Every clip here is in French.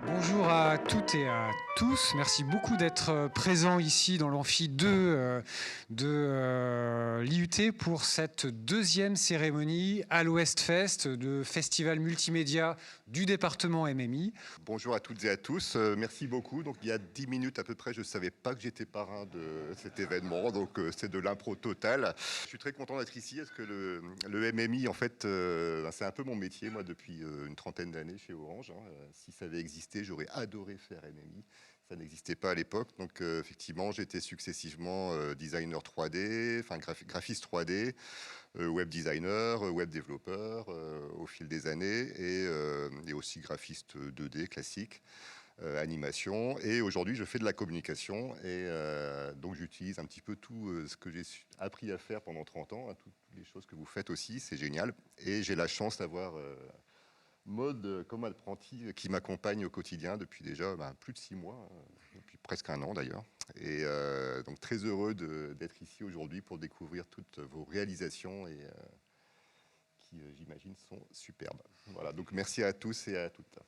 Bonjour à toutes et à tous. Merci beaucoup d'être présents ici dans l'amphi 2 de l'IUT pour cette deuxième cérémonie à l'Ouest Fest, de festival multimédia du département MMI. Bonjour à toutes et à tous. Merci beaucoup. Donc, il y a 10 minutes à peu près, je ne savais pas que j'étais parrain de cet événement. Donc, c'est de l'impro total. Je suis très content d'être ici parce que le MMI, en fait, c'est un peu mon métier, moi, depuis une trentaine d'années chez Orange. Si ça avait existé, j'aurais adoré faire MMI. Ça n'existait pas à l'époque. Donc, effectivement, j'étais successivement designer 3D, enfin graphiste 3D, web designer, web développeur au fil des années et aussi graphiste 2D classique, animation. Et aujourd'hui, je fais de la communication et donc j'utilise un petit peu tout ce que j'ai appris à faire pendant 30 ans, toutes les choses que vous faites aussi, c'est génial. Et j'ai la chance d'avoir Maud comme apprenti qui m'accompagne au quotidien depuis déjà plus de 6 mois, depuis presque un an d'ailleurs. Et donc très heureux d'être ici aujourd'hui pour découvrir toutes vos réalisations et qui, j'imagine, sont superbes. Voilà, donc merci à tous et à toutes.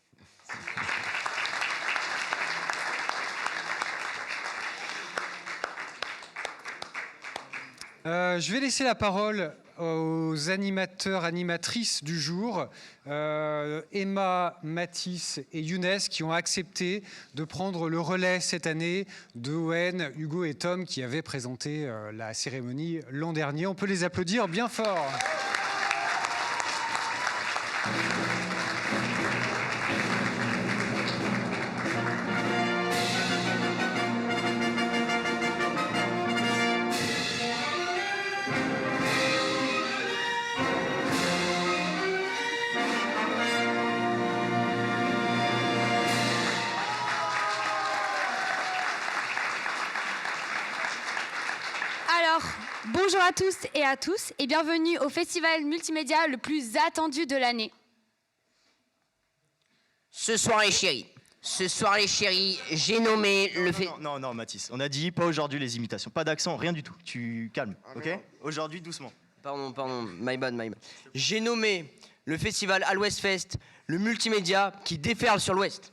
Je vais laisser la parole aux animateurs, animatrices du jour, Emma, Mathis et Younes, qui ont accepté de prendre le relais cette année de Owen, Hugo et Tom, qui avaient présenté la cérémonie l'an dernier. On peut les applaudir bien fort. Bonjour à tous et à tous et bienvenue au festival multimédia le plus attendu de l'année. Ce soir les chéris, j'ai nommé le fait... Non, Mathis, on a dit pas aujourd'hui les imitations, pas d'accent, rien du tout. Tu calmes, ok? Aujourd'hui, doucement. Pardon, my bad. J'ai nommé le festival à l'Ouest Fest le multimédia qui déferle sur l'Ouest.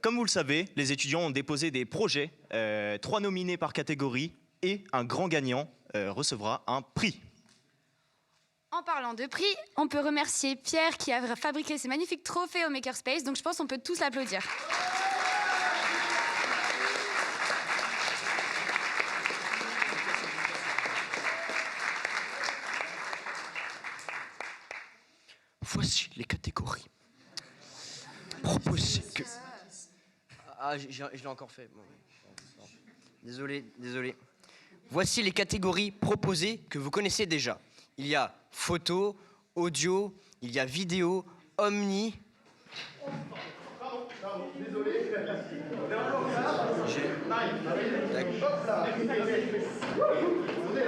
Comme vous le savez, les étudiants ont déposé des projets, 3 nominés par catégorie, et un grand gagnant recevra un prix. En parlant de prix, on peut remercier Pierre qui a fabriqué ces magnifiques trophées au Makerspace, donc je pense qu'on peut tous l'applaudir. Voici les catégories proposées que... Ah, je l'ai encore fait. Bon. Désolé. Voici les catégories proposées que vous connaissez déjà. Il y a photo, audio, il y a vidéo, omni... Pardon, désolé.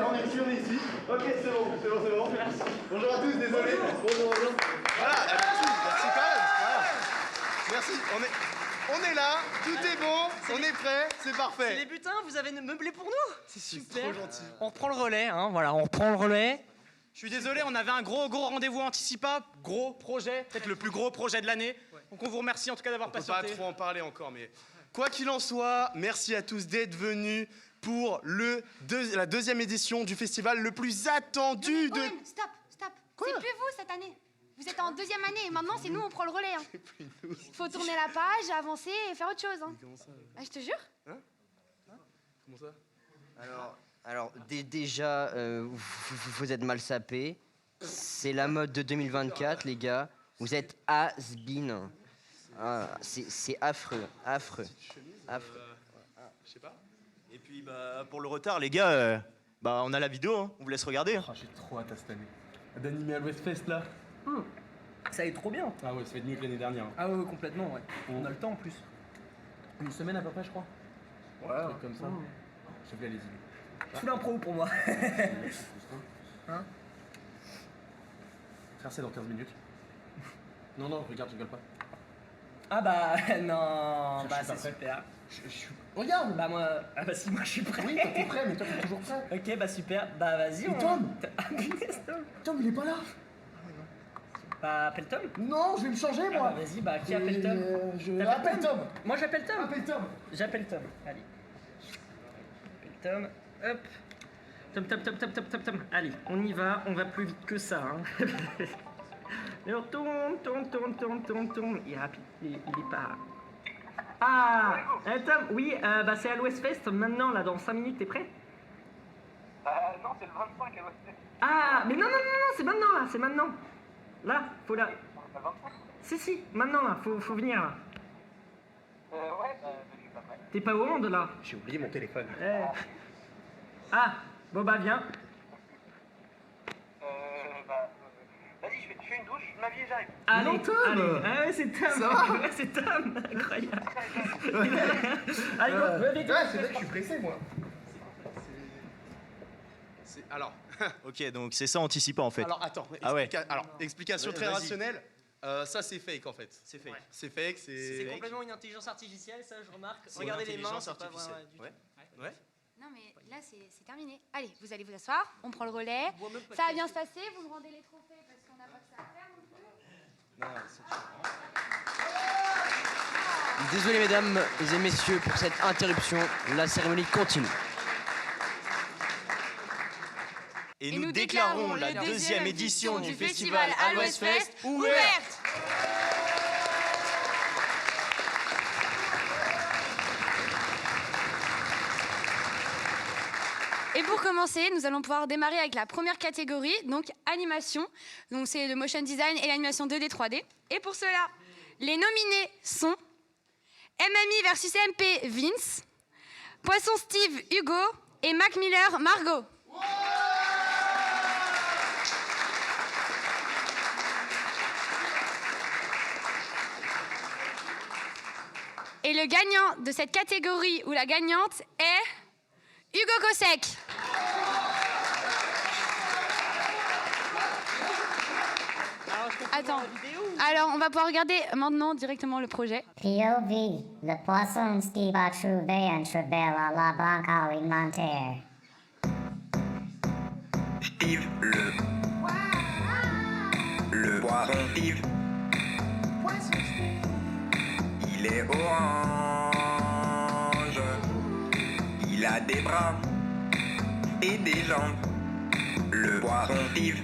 On est sûr ici. Ok, c'est bon. Merci. Bonjour à tous, désolé. Bonjour. Voilà, merci quand même. Voilà. Merci, on est là, tout est bon, on est prêt, c'est parfait. C'est les butins, vous avez meublé pour nous. C'est super. Trop gentil. On reprend le relais, on reprend le relais. Je suis désolé, on avait un gros rendez-vous anticipable, gros projet, peut-être le plus gros projet de l'année. Ouais. Donc on vous remercie en tout cas d'avoir patienté. On peut pas trop en parler encore, mais quoi qu'il en soit, merci à tous d'être venus pour la deuxième édition du festival le plus attendu de... Owen, stop. Quoi? C'est plus vous cette année. Vous êtes en deuxième année et maintenant c'est nous, on prend le relais. Faut tourner la page, avancer et faire autre chose. Comment ça Ah, je te jure. Comment ça? Alors déjà, vous êtes mal sapés. C'est la mode de 2024, les gars. Vous êtes has-been. Ah, c'est affreux. Je sais pas. Et puis, pour le retard, les gars, on a la vidéo, on vous laisse regarder. Oh, j'ai trop hâte à cette année. D'animer à l'Ouest Fest là. Ça va être trop bien. Ah ouais, ça va être mieux que l'année dernière. Ah ouais, complètement, ouais. On a le temps en plus. Une semaine à peu près, je crois. Ouais, un truc comme ça. J'ai bien les idées. Tout l'impro pour moi. Hein? Faire ça dans 15 minutes. Non, regarde, rigole pas. Ah bah non, Je bah suis pas c'est prêt. super. Regarde. Bah moi, ah bah si moi je suis prêt. Oui, toi t'es prêt, mais toi t'es toujours prêt. Ok, bah super. Bah vas-y. Et Tom Ah punaise, Tom. Tom, il est pas là. Bah appelle Tom. Non, je vais me changer, Ah moi. bah vas-y, bah qui appelle Tom? Je T'appelles appelle Tom. Moi j'appelle Tom. Appelle Tom. J'appelle Tom. Allez. J'appelle Tom. Hop. Tom. Allez, on y va. On va plus vite que ça. Hein. Alors, tourne. Il est rapide. Il est pas. Ah Tom, oui, bah c'est à l'Ouest Fest maintenant, là, dans 5 minutes, t'es prêt? Non, c'est le 25 à l'Ouest. Ah, mais non, c'est maintenant, là, c'est maintenant. Là, faut là. Le 25 Si, maintenant, là, faut venir, là. Ouais, je suis pas prêt. T'es pas au monde, là. J'ai oublié mon téléphone. Ah, bon, bah, viens. Vas-y, je fais une douche, je m'habille et j'arrive. Allez, Non, Tom. allez. Ah ouais, c'est Tom. Ça va Ouais, c'est Tom. Incroyable. Allez, go, vite. Ouais, c'est vrai que je suis pressé, moi. Alors, Ok, donc c'est ça anticipant en fait. alors attends. Ah ouais. Alors, explication très Vas-y. rationnelle. Ça, c'est fake en fait. C'est fake. C'est fake, C'est c'est. complètement une intelligence artificielle, ça, je remarque. C'est Regardez une les mains, intelligence c'est pas artificielle. vrai du tout. Ouais. Non, mais là, c'est terminé. Allez, vous allez vous asseoir, on prend le relais. Je vois même pas Ça va qui bien c'est. se passer, vous me rendez les trophées parce qu'on n'a pas que ça à faire non plus. Désolé mesdames et messieurs pour cette interruption. La cérémonie continue. Et nous déclarons la deuxième édition du festival à l'Ouest Fest ouverte. Et pour commencer, nous allons pouvoir démarrer avec la première catégorie, donc animation. Donc c'est le motion design et l'animation 2D, 3D. Et pour cela, les nominés sont MMI versus MP Vince, Poisson Steve Hugo et Mac Miller Margot. Et le gagnant de cette catégorie ou la gagnante est Hugo Kosek. Attends. Alors, on va pouvoir regarder maintenant directement le projet. POV, le poisson Steve a trouvé un cheval à la banque alimentaire. Steve, le poisson Steve, il est orange, il a des bras et des jambes, le poisson Steve.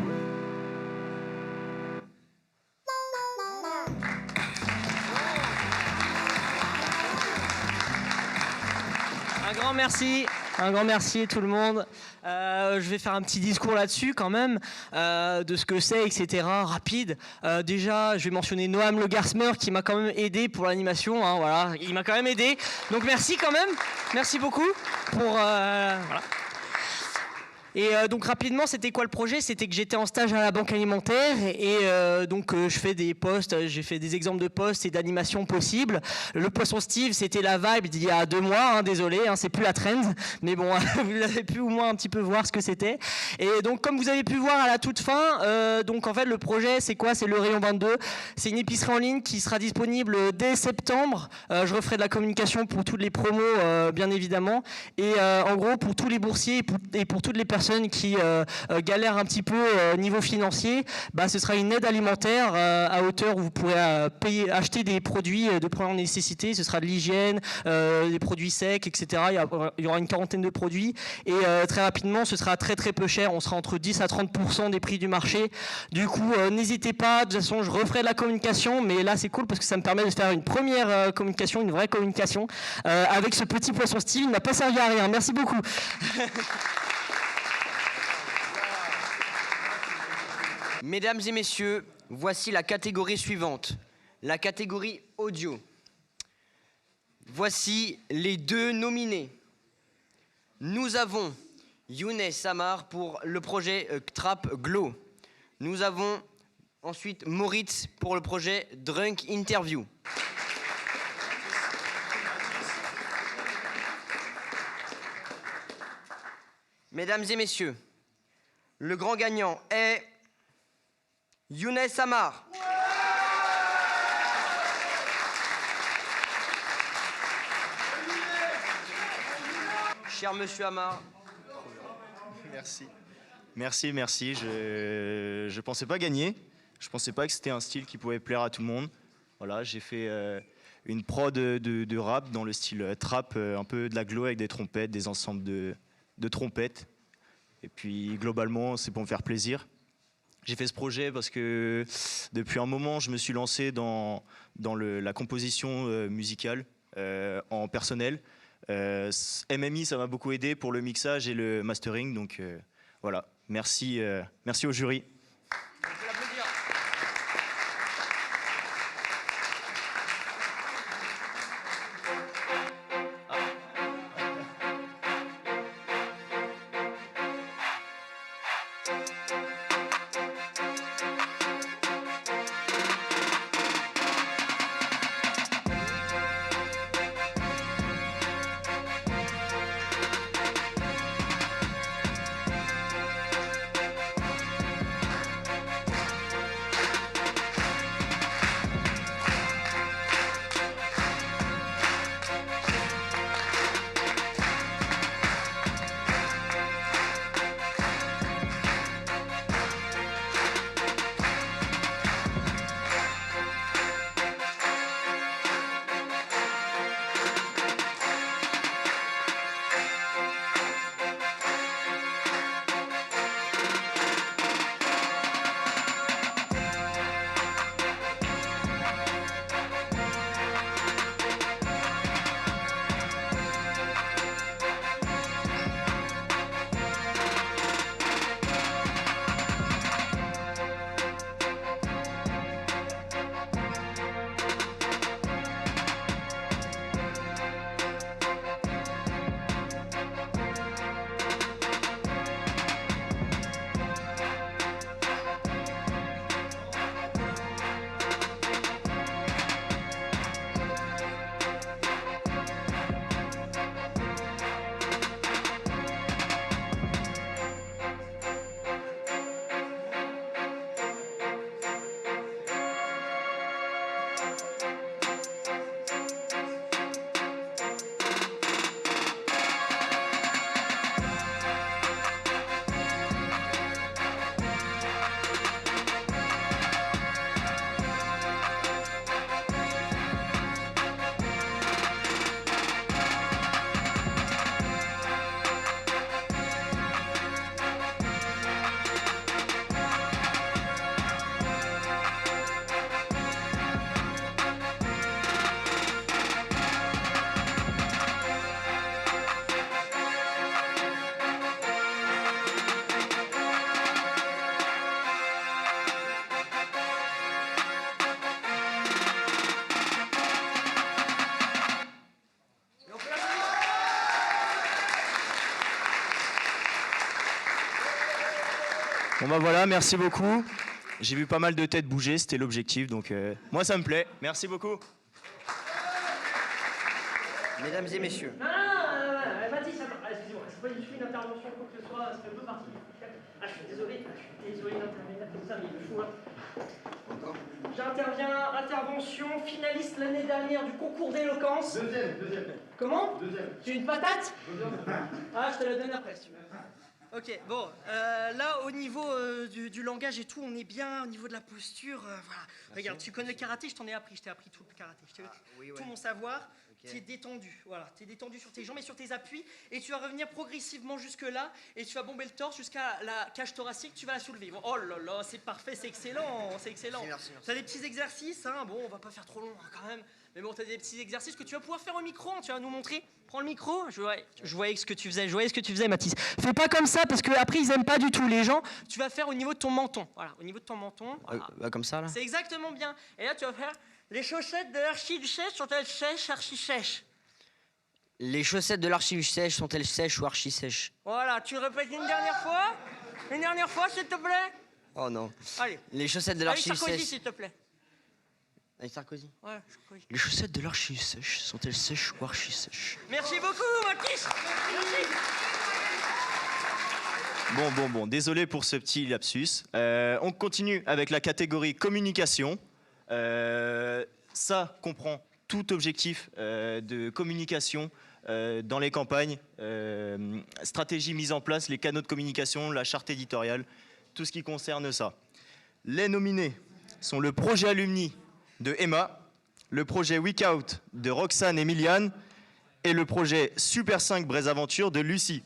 Un grand merci tout le monde. Je vais faire un petit discours là-dessus quand même, de ce que c'est, etc. Rapide. Déjà, je vais mentionner Noam Le Garsmer qui m'a quand même aidé pour l'animation. Hein, voilà, il m'a quand même aidé. Donc merci quand même. Merci beaucoup pour voilà. Et donc rapidement, c'était quoi le projet? C'était que j'étais en stage à la banque alimentaire et donc je fais des posts, j'ai fait des exemples de posts et d'animations possibles. Le poisson Steve, c'était la vibe d'il y a 2 mois, hein, désolé, hein, c'est plus la trend, mais bon, vous avez pu au moins un petit peu voir ce que c'était. Et donc comme vous avez pu voir à la toute fin, donc en fait le projet c'est quoi? C'est le Rayon 22, c'est une épicerie en ligne qui sera disponible dès septembre. Je referai de la communication pour toutes les promos, bien évidemment, et en gros pour tous les boursiers et pour toutes les personnes qui galèrent un petit peu niveau financier, bah, ce sera une aide alimentaire à hauteur où vous pourrez acheter des produits de première nécessité. Ce sera de l'hygiène, des produits secs, etc. Il y aura une quarantaine de produits et très rapidement ce sera très très peu cher. On sera entre 10 à 30% des prix du marché. Du coup n'hésitez pas, de toute façon je referai de la communication, mais là c'est cool parce que ça me permet de faire une première communication, une vraie communication avec ce petit poisson Steve. Il n'a pas servi à rien. Merci beaucoup. Mesdames et messieurs, voici la catégorie suivante, la catégorie audio. Voici les 2 nominés. Nous avons Younes Samar pour le projet Trap Glow. Nous avons ensuite Moritz pour le projet Drunk Interview. Mesdames et messieurs, le grand gagnant est Younes Samar. cher monsieur Amar. Merci. Merci. Je pensais pas gagner. Je pensais pas que c'était un style qui pouvait plaire à tout le monde. Voilà, j'ai fait une prod de rap dans le style trap, un peu de la glo avec des trompettes, des ensembles de trompettes. Et puis globalement, c'est pour me faire plaisir. J'ai fait ce projet parce que depuis un moment, je me suis lancé dans la composition musicale en personnel. MMI, ça m'a beaucoup aidé pour le mixage et le mastering. Donc voilà, merci au jury. Bon bah voilà, merci beaucoup. J'ai vu pas mal de têtes bouger, c'était l'objectif, donc moi ça me plaît. Merci beaucoup. Mesdames et messieurs. Non, Mathis, attends, excusez-moi, c'est pas du tout une intervention, quoi que ce soit, c'est un peu parti. Ah, je suis désolé d'intervenir comme ça, mais il faut. J'interviens, intervention, finaliste l'année dernière du concours d'éloquence. Deuxième. Comment? Deuxième. Tu veux une patate? Deuxième. Ah, je te la donne après si tu veux. Ok, bon, là au niveau du langage et tout, on est bien, au niveau de la posture, voilà. Regarde, tu connais le karaté, je t'ai appris tout le karaté, tout mon savoir. Okay. Tu es détendu, voilà, tu es détendu sur tes jambes et sur tes appuis, et tu vas revenir progressivement jusque là, et tu vas bomber le torse jusqu'à la cage thoracique, tu vas la soulever. Bon, oh là là, c'est parfait, c'est excellent. Merci. Tu as des petits exercices, hein, bon, on va pas faire trop long hein, quand même, mais bon, tu as des petits exercices que tu vas pouvoir faire au micro, hein, tu vas nous montrer. Prends le micro, je voyais ce que tu faisais, Mathis. Fais pas comme ça, parce qu'après, ils aiment pas du tout les gens. Tu vas faire au niveau de ton menton, voilà, au niveau de ton menton. Voilà. Comme ça, là. C'est exactement bien. Et là, tu vas faire... Les chaussettes de l'archiduchesse sont-elles sèches, archi-sèches? Les chaussettes de l'archiduchesse sont-elles sèches ou archi-sèches? Voilà, tu répètes une dernière fois? Une dernière fois, s'il te plaît? Oh non. Allez. Les chaussettes de l'archiduchesse... Avec Sarkozy, s'il te plaît. Avec Sarkozy? Ouais, Sarkozy. Les chaussettes de l'archiduchesse sont-elles sèches ou archi-sèches? Merci beaucoup, Mathis. Merci. Bon, désolé pour ce petit lapsus. On continue avec la catégorie communication. Ça comprend tout objectif de communication dans les campagnes, stratégie mise en place, les canaux de communication, la charte éditoriale, tout ce qui concerne ça. Les nominés sont le projet Alumni de Emma, le projet Week Out de Roxane et Miliane et le projet Super 5 Braise Aventure de Lucie.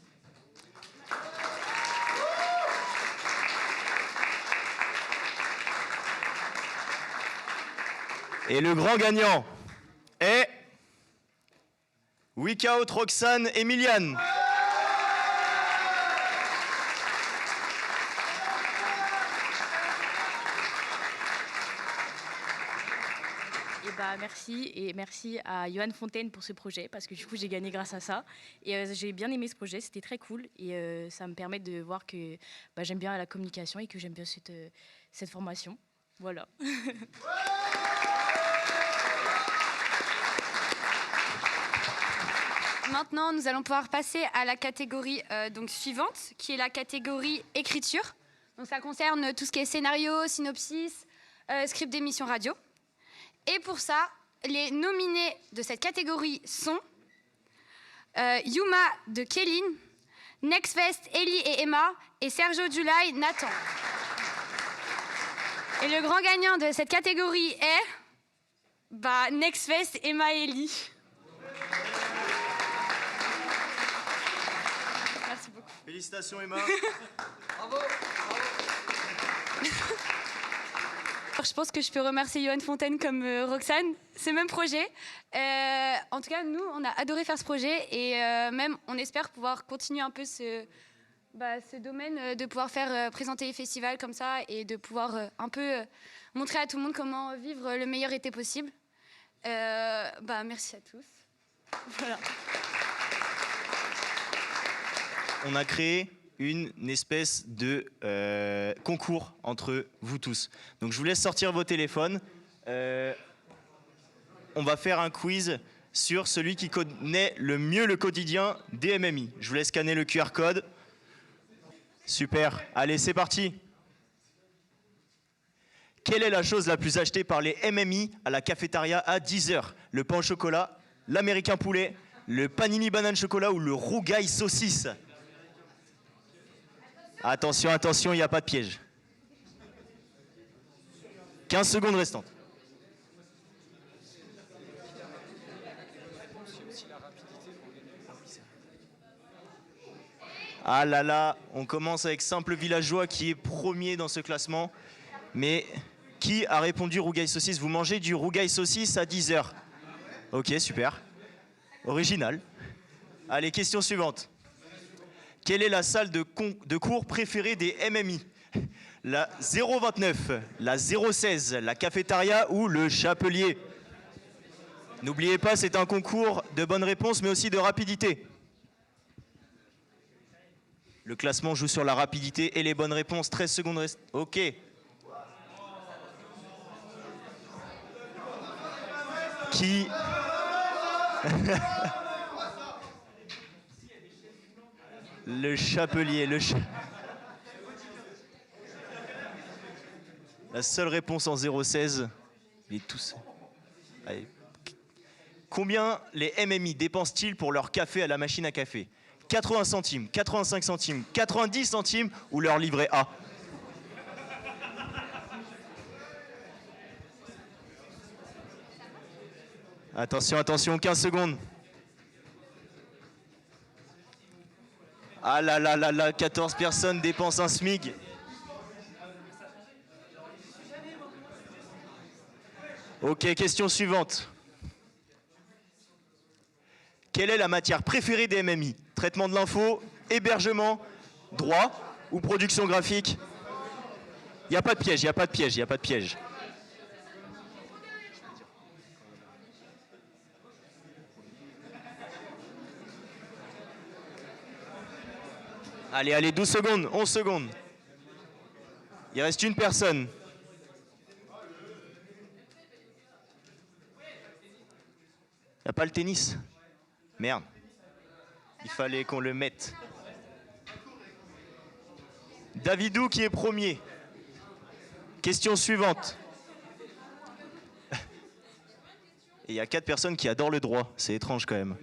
Et le grand gagnant est Week Out, Roxane et Miliane. Merci et merci à Johan Fontaine pour ce projet parce que du coup j'ai gagné grâce à ça et j'ai bien aimé ce projet, c'était très cool et ça me permet de voir que j'aime bien la communication et que j'aime bien cette formation. Voilà. Maintenant, nous allons pouvoir passer à la catégorie suivante, qui est la catégorie écriture. Donc, ça concerne tout ce qui est scénario, synopsis, script d'émission radio. Et pour ça, les nominés de cette catégorie sont Yuma de Kéline, Nextfest, Ellie et Emma, et Sergio July, Nathan. Et le grand gagnant de cette catégorie est Nextfest, Emma et Ellie. Merci beaucoup. Félicitations Emma. Bravo. Je pense que je peux remercier Johan Fontaine comme Roxane. C'est le même projet. En tout cas, nous, on a adoré faire ce projet et même, on espère pouvoir continuer un peu ce domaine, de pouvoir faire présenter les festivals comme ça et de pouvoir un peu montrer à tout le monde comment vivre le meilleur été possible. Merci à tous. Voilà. On a créé une espèce de concours entre vous tous. Donc je vous laisse sortir vos téléphones. On va faire un quiz sur celui qui connaît le mieux le quotidien des MMI. Je vous laisse scanner le QR code. Super. Allez, c'est parti. Quelle est la chose la plus achetée par les MMI à la cafétéria à 10h? Le pain au chocolat, l'américain poulet, le panini banane chocolat ou le rougail saucisse? Attention, attention, il n'y a pas de piège. 15 secondes restantes. Ah là là, on commence avec Simple Villageois qui est premier dans ce classement. Mais qui a répondu rougail saucisse? Vous mangez du rougail saucisse à 10h. Ok, super. Original. Allez, question suivante. Quelle est la salle de cours préférée des MMI? La 029, la 016, la cafétéria ou le chapelier? N'oubliez pas, c'est un concours de bonnes réponses, mais aussi de rapidité. Le classement joue sur la rapidité et les bonnes réponses. 13 secondes restent. Ok. Qui... Le chapelier, La seule réponse en 016, il est tous... Allez. Combien les MMI dépensent-ils pour leur café à la machine à café? 80 centimes, 85 centimes, 90 centimes ou leur livret A? Attention, attention, 15 secondes. Ah là là là là, 14 personnes dépensent un SMIC. Ok, question suivante. Quelle est la matière préférée des MMI? Traitement de l'info, hébergement, droit ou production graphique? Il n'y a pas de piège, il n'y a pas de piège, il n'y a pas de piège. Allez, allez, 12 secondes, 11 secondes. Il reste une personne. Il n'y a pas le tennis? Merde. Il fallait qu'on le mette. Davidou qui est premier. Question suivante. Et il y a 4 personnes qui adorent le droit. C'est étrange quand même.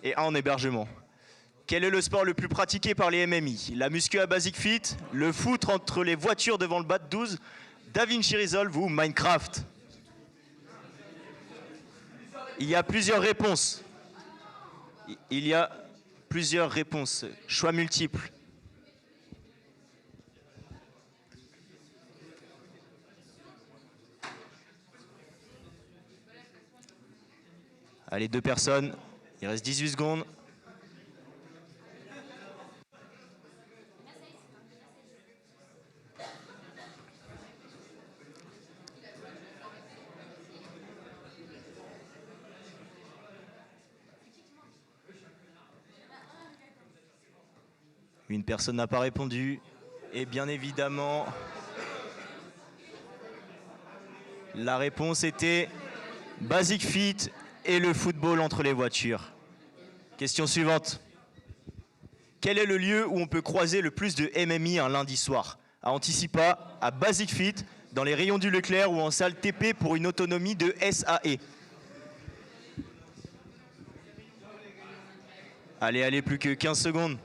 Et un en hébergement. Quel est le sport le plus pratiqué par les MMI? La muscu à Basic Fit, le foot entre les voitures devant le BAT 12, DaVinci Resolve ou Minecraft? Il y a plusieurs réponses. Il y a plusieurs réponses. Choix multiples. Allez, 2 personnes. Il reste 18 secondes. Une personne n'a pas répondu. Et bien évidemment, la réponse était Basic Fit et le football entre les voitures. Question suivante. Quel est le lieu où on peut croiser le plus de MMI un lundi soir? À Anticipa, à Basic Fit, dans les rayons du Leclerc ou en salle TP pour une autonomie de SAE? Allez, plus que 15 secondes.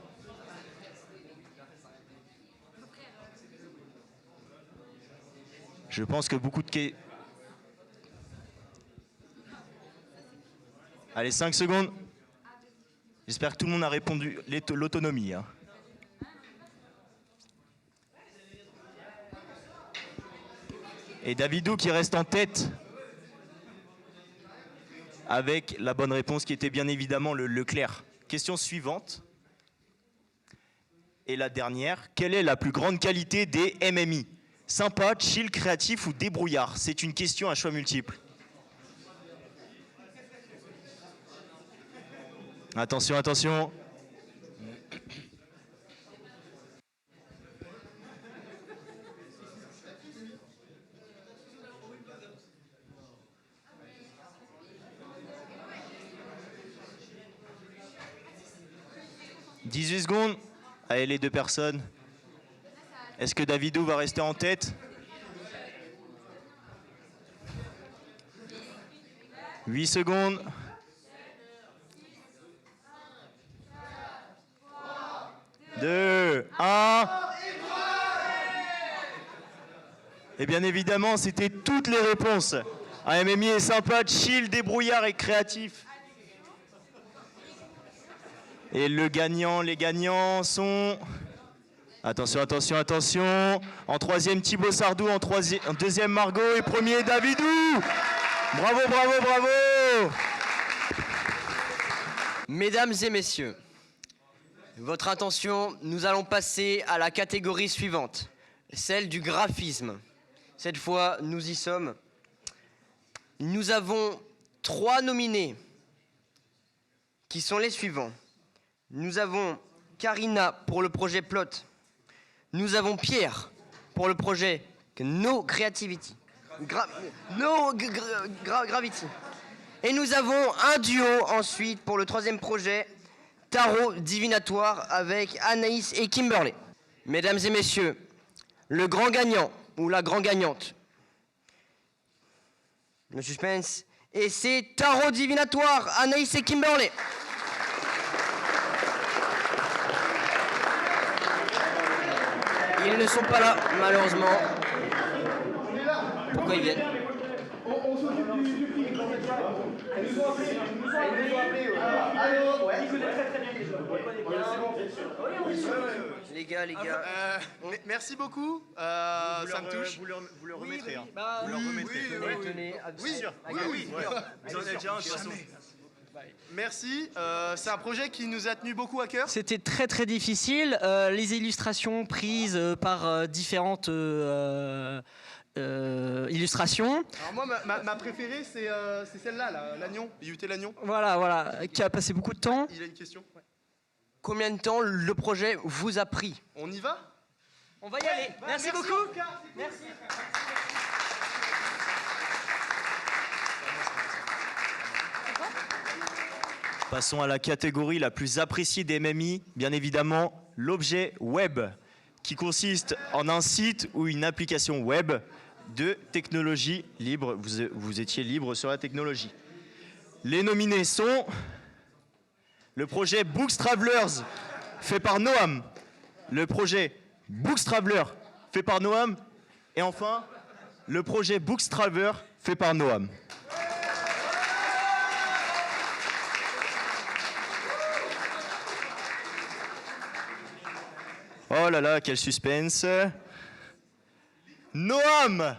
Je pense que beaucoup de... Allez, 5 secondes. J'espère que tout le monde a répondu l'autonomie. Hein. Et Davidou qui reste en tête avec la bonne réponse qui était bien évidemment le Leclerc. Question suivante. Et la dernière. Quelle est la plus grande qualité des MMI? Sympa, chill, créatif ou débrouillard? C'est une question à choix multiples. Attention, attention. « 18 secondes. Allez, les 2 personnes. Est-ce que Davidou va rester en tête? 8 secondes. 2, 1. Et bien évidemment, c'était toutes les réponses. Un MMI est sympa, chill, débrouillard et créatif. Et les gagnants sont... Attention, attention, attention. En troisième, Thibaut Sardou. En deuxième, Margot. Et premier, Davidou. Bravo, bravo, bravo. Mesdames et messieurs, votre attention, nous allons passer à la catégorie suivante, celle du graphisme. Cette fois, nous y sommes. Nous avons 3 nominés qui sont les suivants. Nous avons Karina pour le projet Plot. Nous avons Pierre pour le projet No Creativity. Gravity. Et nous avons un duo ensuite pour le 3e projet, Tarot Divinatoire avec Anaïs et Kimberley. Mesdames et messieurs, le grand gagnant ou la grande gagnante, le suspense, et c'est Tarot Divinatoire, Anaïs et Kimberley. Ils ne sont pas là, malheureusement. Pourquoi ils viennent? On s'occupe du prix. Ils nous ont appelés. Ils connaissent très bien les gens. Les gars. Merci beaucoup. Ça me touche. Vous le remettrez. Oui, Hein. Vous le remettrez. Oui. Vous en avez déjà un, de toute façon. Merci. C'est un projet qui nous a tenu beaucoup à cœur. C'était très très difficile. Les illustrations prises par différentes illustrations. Alors moi, ma préférée, c'est celle-là, l'agnon, IUT l'agnon. Voilà, qui a passé beaucoup de temps. Il a une question. Ouais. Combien de temps le projet vous a pris? On y va? On va y aller. Merci beaucoup. Merci. Passons à la catégorie la plus appréciée des MMI, bien évidemment l'objet web, qui consiste en un site ou une application web de technologie libre. Vous étiez libre sur la technologie. Les nominés sont le projet Books Travelers, fait par Noam. Le projet Books Traveler, fait par Noam. Et enfin, le projet Books Traveler, fait par Noam. Oh là là, quel suspense. Noam.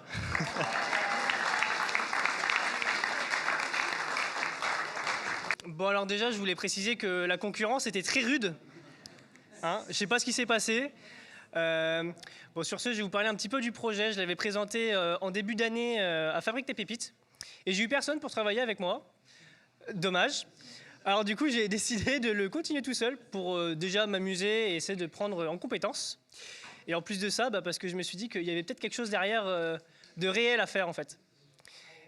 Bon, alors déjà, je voulais préciser que la concurrence était très rude. Hein, je sais pas ce qui s'est passé. Bon, sur ce, je vais vous parler un petit peu du projet. Je l'avais présenté en début d'année à Fabrique tes pépites. Et j'ai eu personne pour travailler avec moi. Dommage. Alors du coup, j'ai décidé de le continuer tout seul pour déjà m'amuser et essayer de prendre en compétence. Et en plus de ça, parce que je me suis dit qu'il y avait peut-être quelque chose derrière de réel à faire en fait.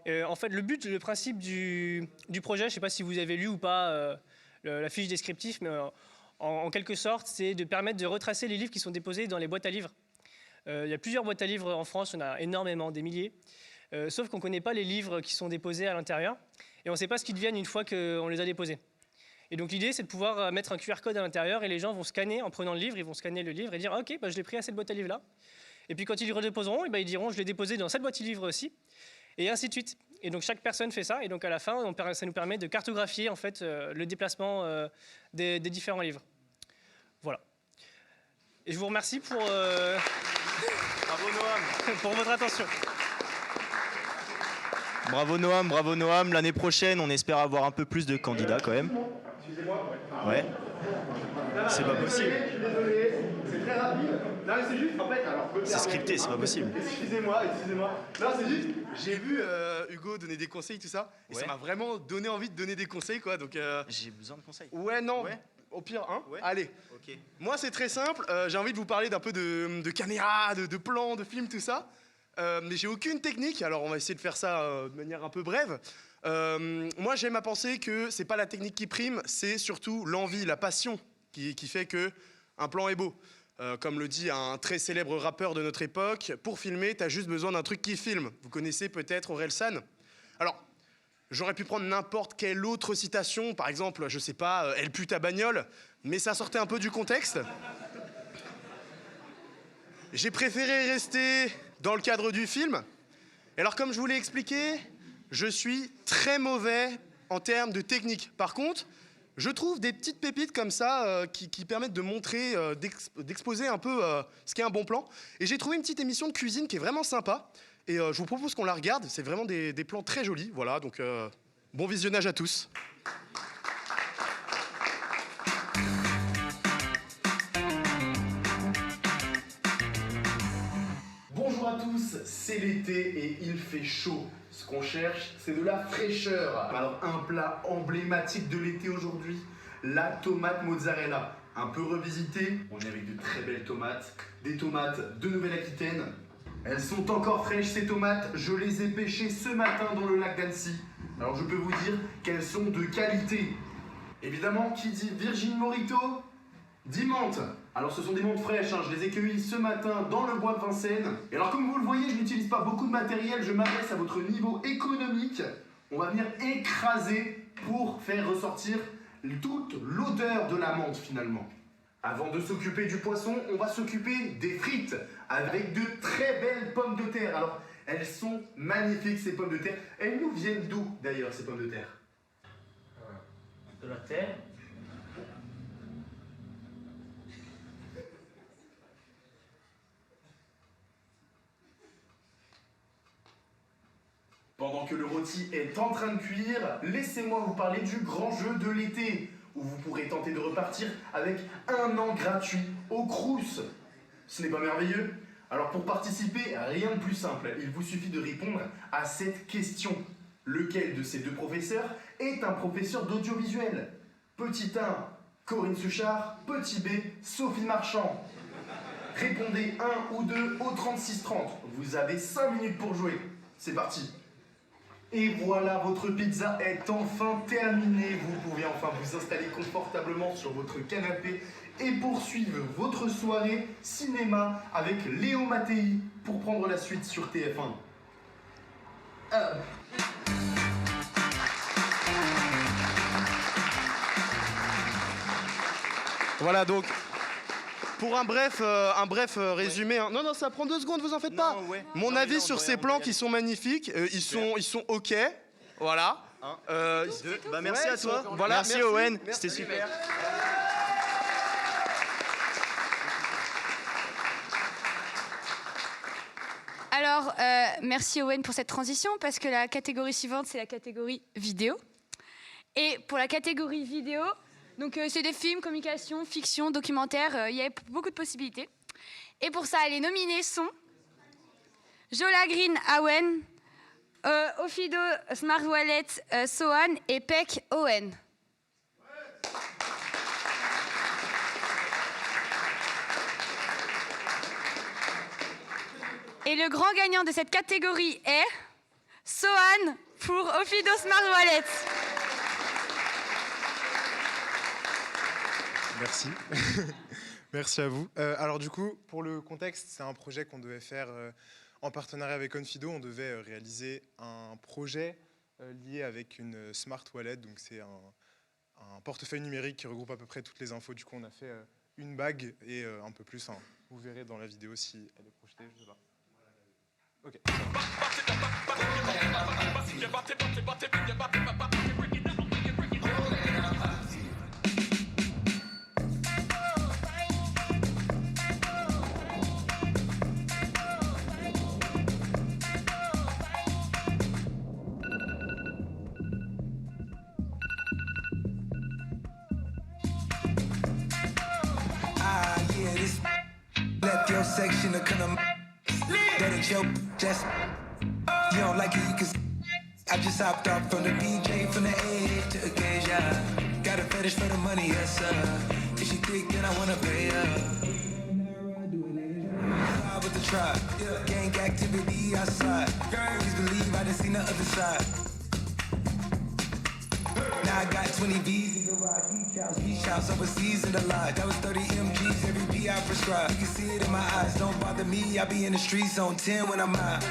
En fait, le principe du projet, je ne sais pas si vous avez lu ou pas la fiche descriptive, mais en quelque sorte, c'est de permettre de retracer les livres qui sont déposés dans les boîtes à livres. Il y a plusieurs boîtes à livres en France, on a énormément, des milliers. Sauf qu'on ne connaît pas les livres qui sont déposés à l'intérieur et on ne sait pas ce qu'ils deviennent une fois qu'on les a déposés. Et donc l'idée, c'est de pouvoir mettre un QR code à l'intérieur et les gens vont scanner en prenant le livre, ils vont scanner le livre et dire « Ok, je l'ai pris à cette boîte à livre-là ». Et puis quand ils le redéposeront, ils diront « Je l'ai déposé dans cette boîte à livre aussi ». Et ainsi de suite. Et donc chaque personne fait ça et donc à la fin, ça nous permet de cartographier en fait, le déplacement des différents livres. Voilà. Et je vous remercie pour, Bravo Noam. pour votre attention. Bravo Noam, bravo Noam. L'année prochaine, on espère avoir un peu plus de candidats quand même. Excusez-moi. Ouais. C'est pas possible. Je suis désolé, c'est très rapide. Non mais c'est juste, en fait, alors... C'est scripté, c'est pas possible. Excusez-moi. Non c'est juste, j'ai vu Hugo donner des conseils, tout ça, et ça m'a vraiment donné envie de donner des conseils, quoi, donc... J'ai besoin de conseils. Ouais, non, Ouais. au pire, hein. Ouais. Allez. Ok. Moi c'est très simple, j'ai envie de vous parler d'un peu de caméra, de plans, de films, tout ça. Mais j'ai aucune technique, alors on va essayer de faire ça de manière un peu brève. Moi j'aime à penser que c'est pas la technique qui prime, c'est surtout l'envie, la passion qui fait que un plan est beau. Comme le dit un très célèbre rappeur de notre époque, pour filmer, t'as juste besoin d'un truc qui filme. Vous connaissez peut-être Orelsan. Alors, j'aurais pu prendre n'importe quelle autre citation, par exemple, je sais pas, elle pue ta bagnole, mais ça sortait un peu du contexte. J'ai préféré rester dans le cadre du film. Et alors, comme je vous l'ai expliqué, je suis très mauvais en termes de technique. Par contre, je trouve des petites pépites comme ça qui permettent de montrer, d'exposer un peu ce qu'est un bon plan. Et j'ai trouvé une petite émission de cuisine qui est vraiment sympa. Et je vous propose qu'on la regarde. C'est vraiment des plans très jolis. Voilà, donc bon visionnage à tous. Bonjour à tous, c'est l'été et il fait chaud. Ce qu'on cherche, c'est de la fraîcheur. Alors un plat emblématique de l'été aujourd'hui, la tomate mozzarella. Un peu revisitée, on est avec de très belles tomates, des tomates de Nouvelle-Aquitaine. Elles sont encore fraîches ces tomates, je les ai pêchées ce matin dans le lac d'Annecy. Alors je peux vous dire qu'elles sont de qualité. Évidemment, qui dit Virgin Morito, dit menthe. Alors ce sont des menthes fraîches, hein. Je les ai cueillies ce matin dans le bois de Vincennes. Et alors comme vous le voyez, je n'utilise pas beaucoup de matériel, je m'adresse à votre niveau économique. On va venir écraser pour faire ressortir toute l'odeur de la menthe finalement. Avant de s'occuper du poisson, on va s'occuper des frites avec de très belles pommes de terre. Alors elles sont magnifiques ces pommes de terre. Elles nous viennent d'où d'ailleurs ces pommes de terre? De la terre. Pendant que le rôti est en train de cuire, laissez-moi vous parler du grand jeu de l'été, où vous pourrez tenter de repartir avec 1 an gratuit au Crous. Ce n'est pas merveilleux? Alors pour participer, rien de plus simple, il vous suffit de répondre à cette question. Lequel de ces deux professeurs est un professeur d'audiovisuel? Petit 1, Corinne Suchard, petit B, Sophie Marchand. Répondez 1 ou 2 au 36-30. Vous avez 5 minutes pour jouer. C'est parti. Et voilà, votre pizza est enfin terminée. Vous pouvez enfin vous installer confortablement sur votre canapé et poursuivre votre soirée cinéma avec Léo Mattei pour prendre la suite sur TF1. Voilà donc, pour un bref résumé. Hein. Non, ça prend 2 secondes, vous en faites pas. Mon avis sur ces plans qui sont magnifiques, ils sont ok. Voilà. 1, 2, bah merci à toi. Voilà, merci Owen, c'était super. Alors, merci Owen pour cette transition, parce que la catégorie suivante, c'est la catégorie vidéo. Et pour la catégorie vidéo, donc c'est des films, communication, fiction, documentaire, il y a beaucoup de possibilités. Et pour ça, les nominés sont Jola Green Owen, Ofido Smart Wallet Sohan et Peck Owen. Et le grand gagnant de cette catégorie est Sohan pour Ofido Smart Wallet. Merci. Merci à vous. Alors du coup, pour le contexte, c'est un projet qu'on devait faire en partenariat avec Onfido. On devait réaliser un projet lié avec une Smart Wallet. Donc c'est un portefeuille numérique qui regroupe à peu près toutes les infos. Du coup, on a fait une bague et un peu plus. Hein. Vous verrez dans la vidéo si elle est projetée. Je sais pas. Ok. Left your section to come that ain't your just you don't like it, you can I just hopped off from the BJ from the edge to occasion. Got a fetish for the money, yes sir. If she thick, then I wanna pay her. With the tribe, gang activity outside. Please believe I done seen the other side. Now I got 20 V's in garage, beach house overseas in the lodge. That was 30 MGs, every P I prescribe. You can see it in my eyes, don't bother me. I be in the streets on 10 when I'm out.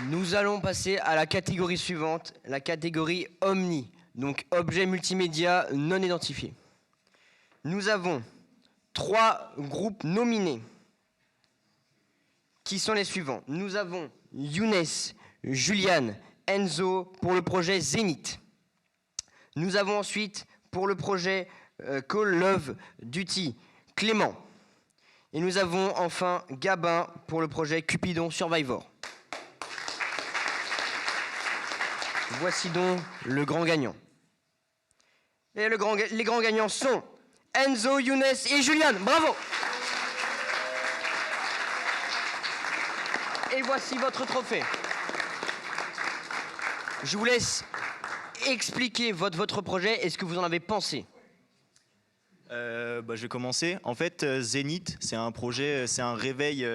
Nous allons passer à la catégorie suivante, la catégorie Omni, donc objet multimédia non identifié. Nous avons 3 groupes nominés qui sont les suivants. Nous avons Younes, Juliane, Enzo pour le projet Zénith. Nous avons ensuite pour le projet Call of Duty, Clément. Et nous avons enfin Gabin pour le projet Cupidon Survivor. Voici donc le grand gagnant. Et les grands gagnants sont Enzo, Younes et Juliane. Bravo! Et voici votre trophée. Je vous laisse expliquer votre projet et ce que vous en avez pensé. Je vais commencer. En fait, Zénith, c'est un projet, c'est un réveil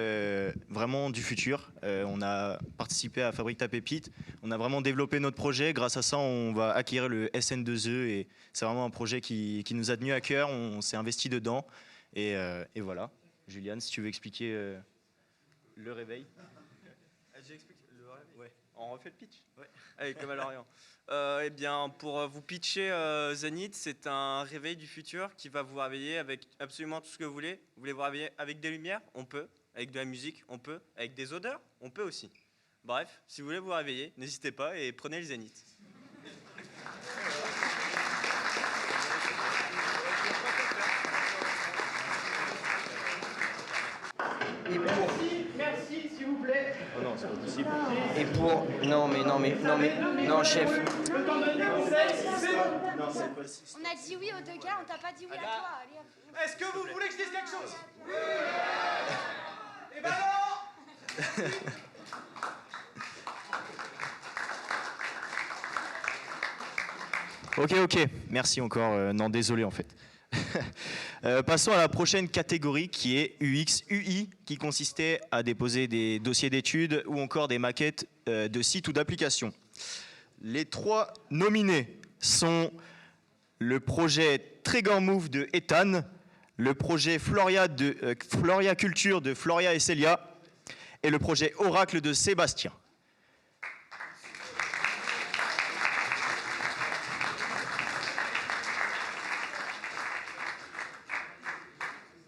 vraiment du futur. On a participé à Fabrique ta pépite. On a vraiment développé notre projet. Grâce à ça, on va acquérir le SN2E et c'est vraiment un projet qui nous a tenu à cœur. On s'est investi dedans et voilà. Juliane, si tu veux expliquer le réveil. J'explique le réveil. Ouais. On refait le pitch. Ouais. Allez, comme à Lorient. Eh bien, pour vous pitcher Zénith, c'est un réveil du futur qui va vous réveiller avec absolument tout ce que vous voulez. Vous voulez vous réveiller avec des lumières? On peut. Avec de la musique? On peut. Avec des odeurs? On peut aussi. Bref, si vous voulez vous réveiller, n'hésitez pas et prenez le Zénith. Merci, s'il vous plaît. Oh non, c'est pas possible. Et pour... Non, chef. Le temps de conseil, Non, c'est pas si. On a dit oui aux 2 gars, on t'a pas dit oui à toi. Allez, hop. Est-ce que vous voulez que je dise quelque chose? Oui. Et ben non. Ok, merci encore. Non, désolé en fait. Passons à la prochaine catégorie qui est UX/UI, qui consistait à déposer des dossiers d'études ou encore des maquettes de sites ou d'applications. Les 3 nominés sont le projet Trigger Move de Ethan, le projet Floria Culture de Floria et Célia et le projet Oracle de Sébastien.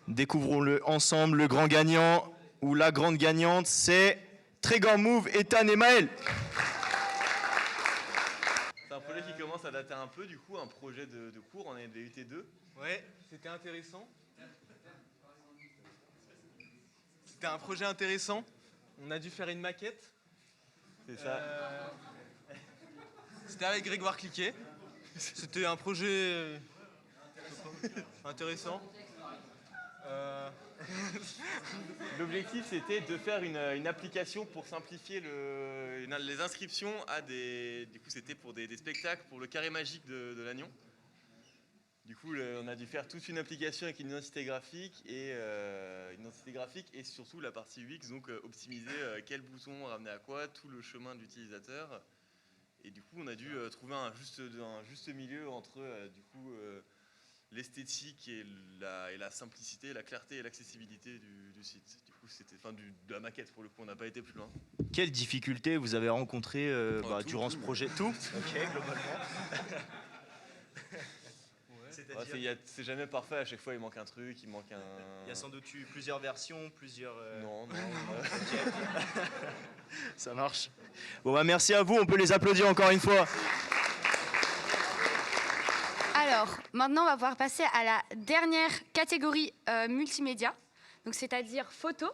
Découvrons-le ensemble, le grand gagnant ou la grande gagnante, c'est Trigger Move, Ethan et Maël. C'est un projet qui commence à dater un peu, du coup, un projet de cours, on est DUT2. Ouais, c'était intéressant. C'était un projet intéressant. On a dû faire une maquette. C'est ça. C'était avec Grégoire Cliquet. C'était un projet intéressant. L'objectif, c'était de faire une application pour simplifier les inscriptions à des... Du coup, c'était pour des spectacles pour le carré magique de Lannion. Du coup, on a dû faire toute une application avec une identité graphique et surtout la partie UX, donc optimiser quel bouton ramener à quoi, tout le chemin de l'utilisateur. Et du coup, on a dû trouver un juste milieu entre l'esthétique et la simplicité, la clarté et l'accessibilité du site. Du coup, c'était de la maquette pour le coup, on n'a pas été plus loin. Quelles difficultés vous avez rencontrées durant ce projet? Tout. Ok, globalement. C'est jamais parfait, à chaque fois il manque un truc, il manque un... Il y a sans doute eu plusieurs versions, plusieurs... Non. Ça marche. Bon bah merci à vous, on peut les applaudir encore une fois. Alors, maintenant, on va pouvoir passer à la dernière catégorie multimédia, donc c'est-à-dire photo.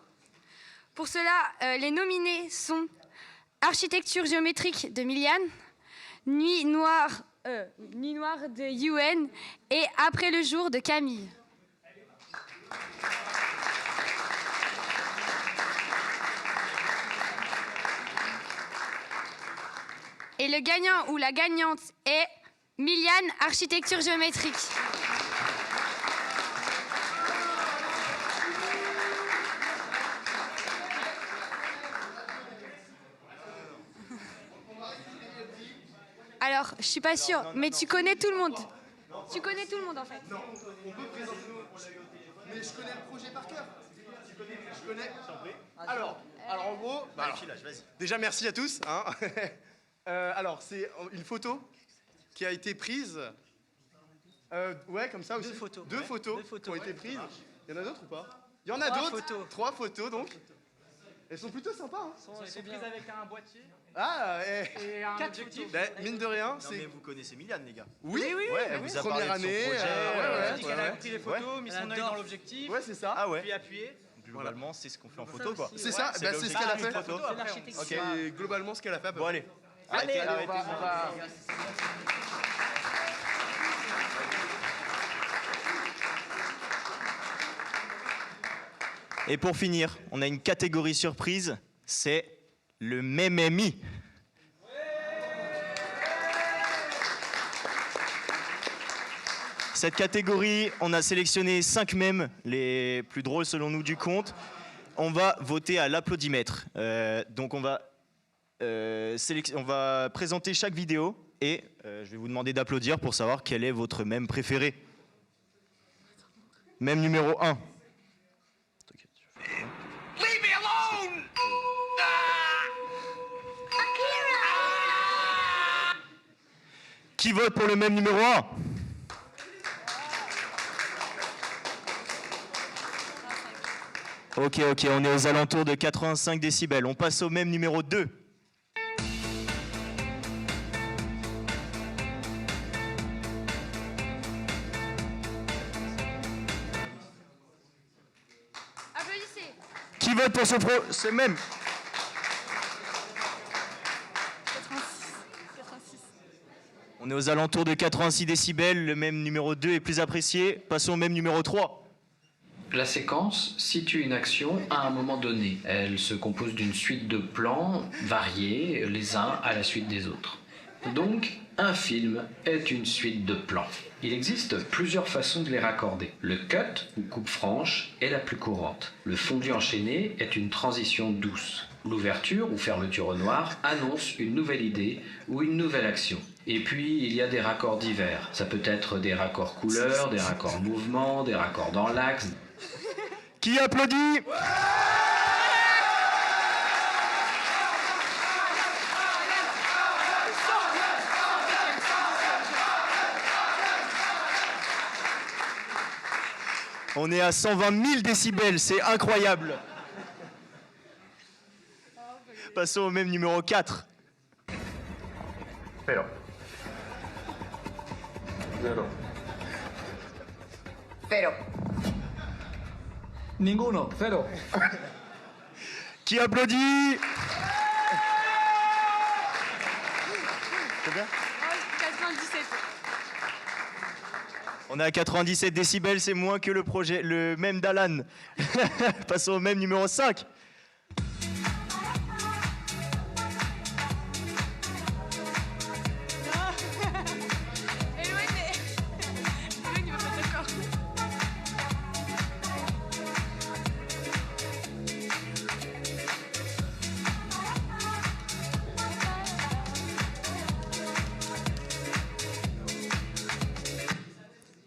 Pour cela, les nominés sont Architecture géométrique de Miliane, Nuit noire de Yuen et Après le jour de Camille. Et le gagnant ou la gagnante est Miliane, architecture géométrique. Alors, je suis pas sûre, mais tu connais tout le monde. Tu connais tout le monde en fait. Non, on peut présenter, on l'a eu au téléphone. Mais je connais le projet par cœur. Je connais. Alors en gros, déjà merci à tous. Hein. Alors, c'est une photo qui a été prise. Ouais, comme ça aussi. Deux photos qui ont été prises. Il y en a d'autres ou pas? Il y en a d'autres. 3 photos donc. Elles sont plutôt sympas. Hein. Elles sont prises avec un boîtier. Ah, et un objectif. Mine de rien, c'est. Mais vous connaissez Miliane, les gars. Oui. Elle vous a parlé première de son année. projet. Elle a dit qu'elle a pris les photos, mis son œil dans l'objectif. Ouais, c'est ça. Ah ouais. Puis appuyé. Globalement, c'est ce qu'on fait en photo, quoi. C'est ça. C'est ce qu'elle a fait. C'est globalement ce qu'elle a fait. Bon allez. Allez, on va... Et pour finir, on a une catégorie surprise, c'est le MEMEMI. Cette catégorie, on a sélectionné 5 mèmes, les plus drôles selon nous du compte. On va voter à l'applaudimètre. Donc on va présenter chaque vidéo et je vais vous demander d'applaudir pour savoir quel est votre mème préféré. Mème numéro 1. Leave me alone! Qui vote pour le mème numéro 1? Ok, on est aux alentours de 85 décibels. On passe au mème numéro 2. Applaudissez. Qui vote pour ce mème? 86. On est aux alentours de 86 décibels. Le mème numéro 2 est plus apprécié. Passons au mème numéro 3. La séquence situe une action à un moment donné. Elle se compose d'une suite de plans variés, les uns à la suite des autres. Donc, un film est une suite de plans. Il existe plusieurs façons de les raccorder. Le cut, ou coupe franche, est la plus courante. Le fondu enchaîné est une transition douce. L'ouverture, ou fermeture au noir, annonce une nouvelle idée ou une nouvelle action. Et puis, il y a des raccords divers. Ça peut être des raccords couleurs, des raccords mouvement, des raccords dans l'axe. Qui applaudit? On est à 120 000 décibels, c'est incroyable. Passons au même numéro 4. Zero. Cero. Ninguno. Zero. Qui applaudit? C'est bien? 97. On est à 97 décibels, c'est moins que le même d'Alan. Passons au même numéro 5.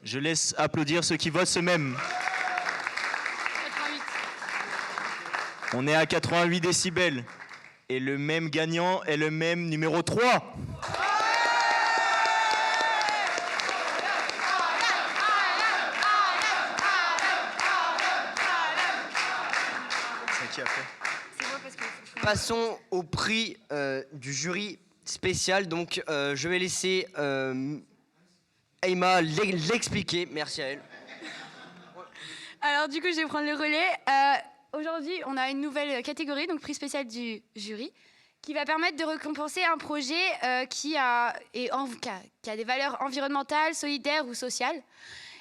Je laisse applaudir ceux qui votent ce même. 88. On est à 88 décibels. Et le même gagnant est le même numéro 3. C'est qui a fait? Passons au prix du jury spécial. Donc, je vais laisser Aïma l'expliquer. Merci à elle. Alors du coup, je vais prendre le relais. Aujourd'hui, on a une nouvelle catégorie, donc prix spécial du jury, qui va permettre de récompenser un projet qui a des valeurs environnementales, solidaires ou sociales.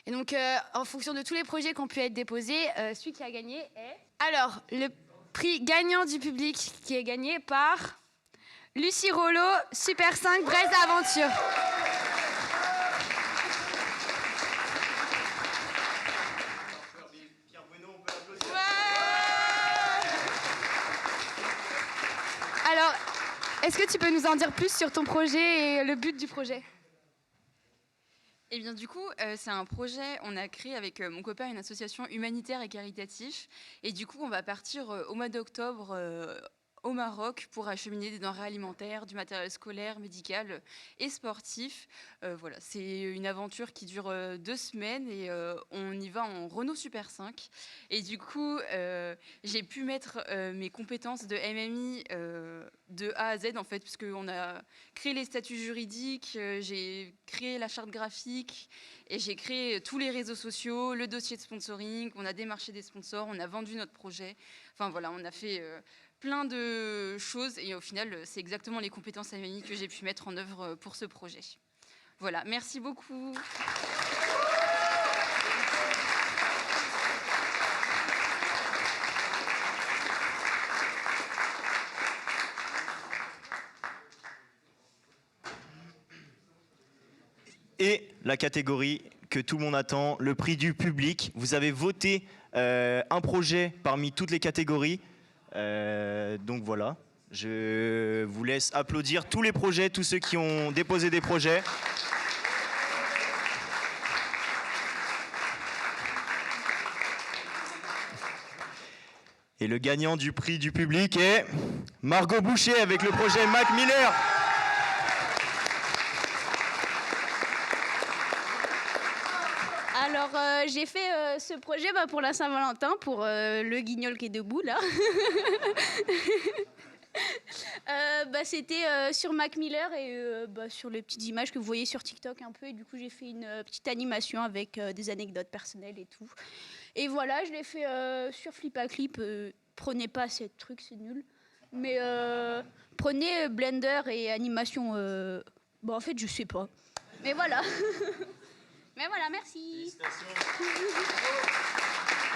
Et donc, en fonction de tous les projets qui ont pu être déposés, celui qui a gagné est... Alors, le prix gagnant du public qui est gagné par Lucie Rollo, Super 5, Braise Aventure. Alors, est-ce que tu peux nous en dire plus sur ton projet et le but du projet ? Eh bien, du coup, c'est un projet, on a créé avec mon copain une association humanitaire et caritative. Et du coup, on va partir au mois d'octobre au Maroc pour acheminer des denrées alimentaires, du matériel scolaire, médical et sportif. Voilà, c'est une aventure qui dure 2 semaines et on y va en Renault Super 5. Et du coup, j'ai pu mettre mes compétences de MMI de A à Z en fait, puisqu'on a créé les statuts juridiques, j'ai créé la charte graphique et j'ai créé tous les réseaux sociaux, le dossier de sponsoring, on a démarché des sponsors, on a vendu notre projet. Enfin voilà, on a fait plein de choses et au final, c'est exactement les compétences MMI que j'ai pu mettre en œuvre pour ce projet. Voilà, merci beaucoup. Et la catégorie que tout le monde attend, le prix du public. Vous avez voté un projet parmi toutes les catégories. Donc voilà, je vous laisse applaudir tous les projets, tous ceux qui ont déposé des projets. Et le gagnant du prix du public est Margot Boucher avec le projet Mac Miller. Alors, j'ai fait ce projet pour la Saint-Valentin, pour le guignol qui est debout, là. C'était sur Mac Miller et sur les petites images que vous voyez sur TikTok un peu. Et du coup, j'ai fait une petite animation avec des anecdotes personnelles et tout. Et voilà, je l'ai fait sur Flipaclip. Prenez pas ce truc, c'est nul. Mais prenez Blender et animation. En fait, je sais pas. Mais voilà. Mais voilà, merci.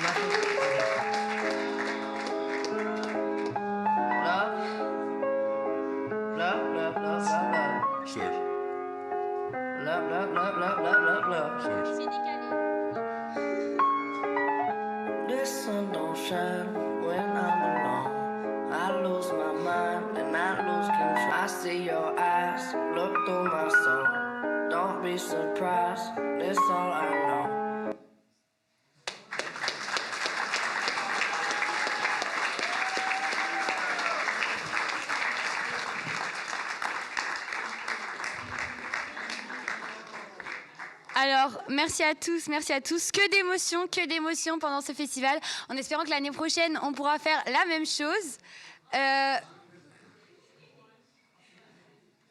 The sun don't shine when I'm alone. I lose my mind and I lose control. I see your eyes look through my soul. Don't be surprised, that's all I know. Alors, merci à tous. Que d'émotions pendant ce festival. En espérant que l'année prochaine, on pourra faire la même chose.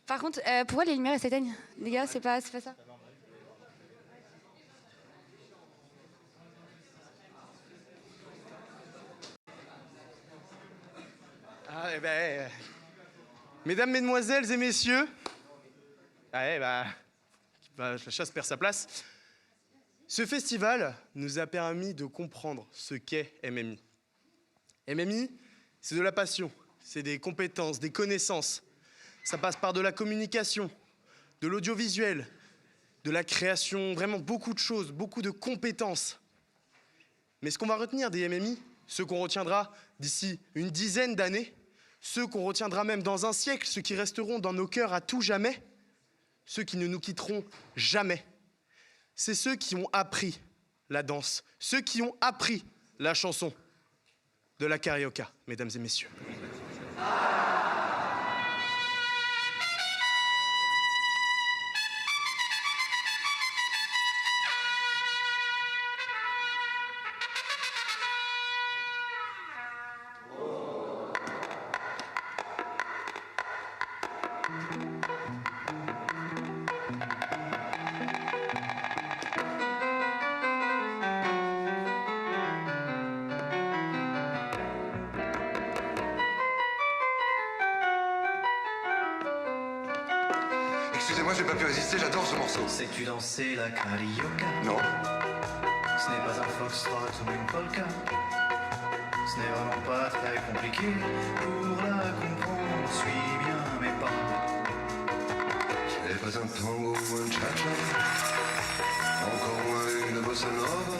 Par contre, pourquoi les lumières s'éteignent? Les gars, c'est pas ça. Mesdames, mesdemoiselles et messieurs, la chasse perd sa place. Ce festival nous a permis de comprendre ce qu'est MMI. MMI, c'est de la passion, c'est des compétences, des connaissances. Ça passe par de la communication, de l'audiovisuel, de la création, vraiment beaucoup de choses, beaucoup de compétences. Mais ce qu'on va retenir des MMI, ceux qu'on retiendra d'ici une dizaine d'années, ceux qu'on retiendra même dans un siècle, ceux qui resteront dans nos cœurs à tout jamais, ceux qui ne nous quitteront jamais, c'est ceux qui ont appris la danse, ceux qui ont appris la chanson de la carioca, mesdames et messieurs. Excusez-moi, j'ai pas pu résister, j'adore ce morceau. Sais-tu danser la carioca? Non. Ce n'est pas un foxtrot ou une polka. Ce n'est vraiment pas très compliqué. Pour la comprendre, suis bien mes pas. Ce n'est pas un tango ou un cha-cha, encore moins une bossa nova.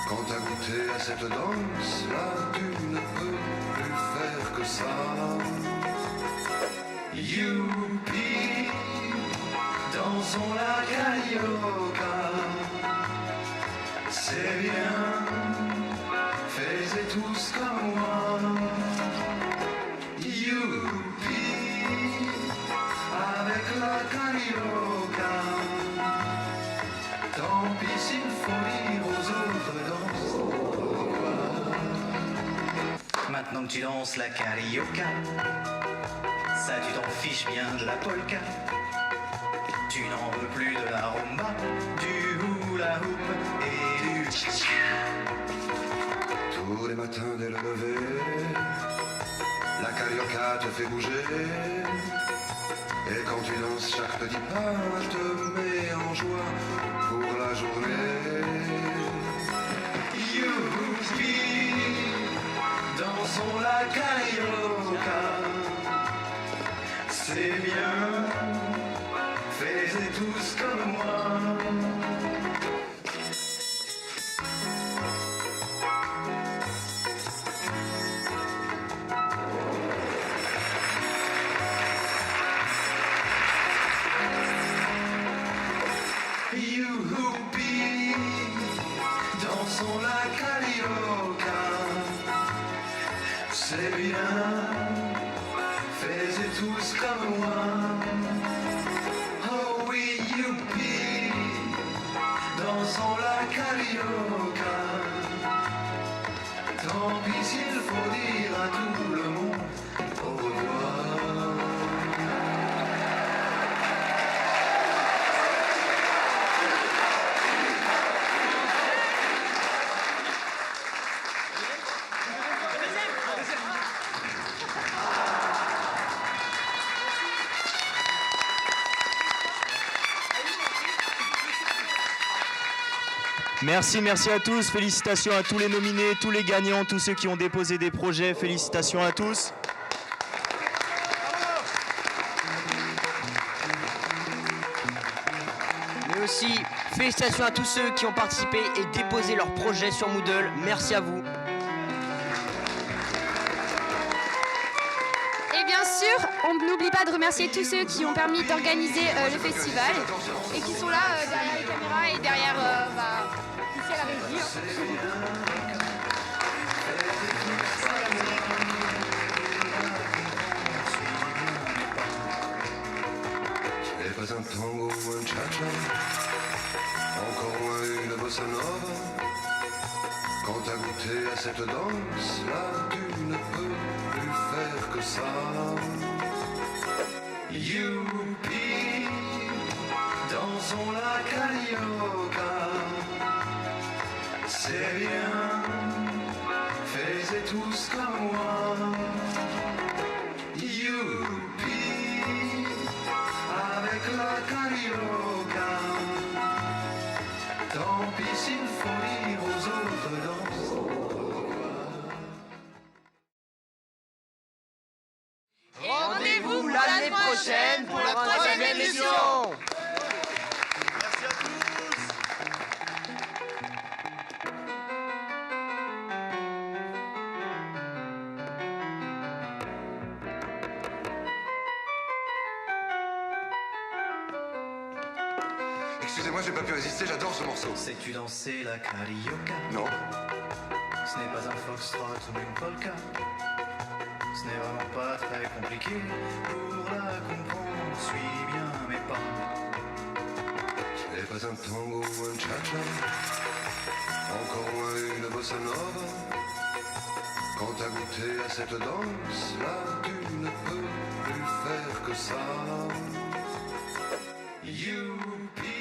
Quand t'as goûté à cette danse, là tu ne peux plus faire que ça. Youpi, dansons la carioca. C'est bien, faites tous comme moi. Youpi, avec la carioca. Tant pis s'il faut dire aux autres danses. Maintenant que tu danses la carioca, ça tu t'en fiches bien de la polka. Tu n'en veux plus de la rumba, du hula hoop et du cha-cha. Tous les matins dès le lever, la carioca te fait bouger. Et quand tu danses, chaque petit pas te met en joie pour la journée. Youpi, dansons la carioca. C'est bien, faites tous comme moi. Youpi, dansons la carioca. C'est bien, faites tous comme moi. Oh oui, youpi, dansons la carioca. Tant pis s'il faut dire à tout le monde au revoir. Merci à tous. Félicitations à tous les nominés, tous les gagnants, tous ceux qui ont déposé des projets. Félicitations à tous. Mais aussi, félicitations à tous ceux qui ont participé et déposé leurs projets sur Moodle. Merci à vous. Et bien sûr, on n'oublie pas de remercier tous ceux qui ont permis d'organiser le festival et qui sont là derrière les caméras et derrière ici à la régie. Ce n'est pas un tango ou un cha-cha, encore moins une bossa nova. Quand t'as goûté à cette danse-là, tu ne peux plus faire que ça. Youpi, dansons la carioca. C'est bien, faites tous comme moi. Youpi, avec la carioca. Tant pis s'il faut dire aux autres danses. Rendez-vous l'année prochaine pour la 3e édition. Merci à tous. Excusez-moi, j'ai pas pu résister, j'adore ce morceau. Sais-tu danser la carioca? Non. Ce n'est pas un foxtrot ou une polka. Ce n'est vraiment pas très compliqué. Pour la comprendre, suis bien mes pas. Ce n'est pas un tango ou un cha-cha, encore moins une bossa nova. Quand t'as goûté à cette danse-là, tu ne peux plus faire que ça. Youpi.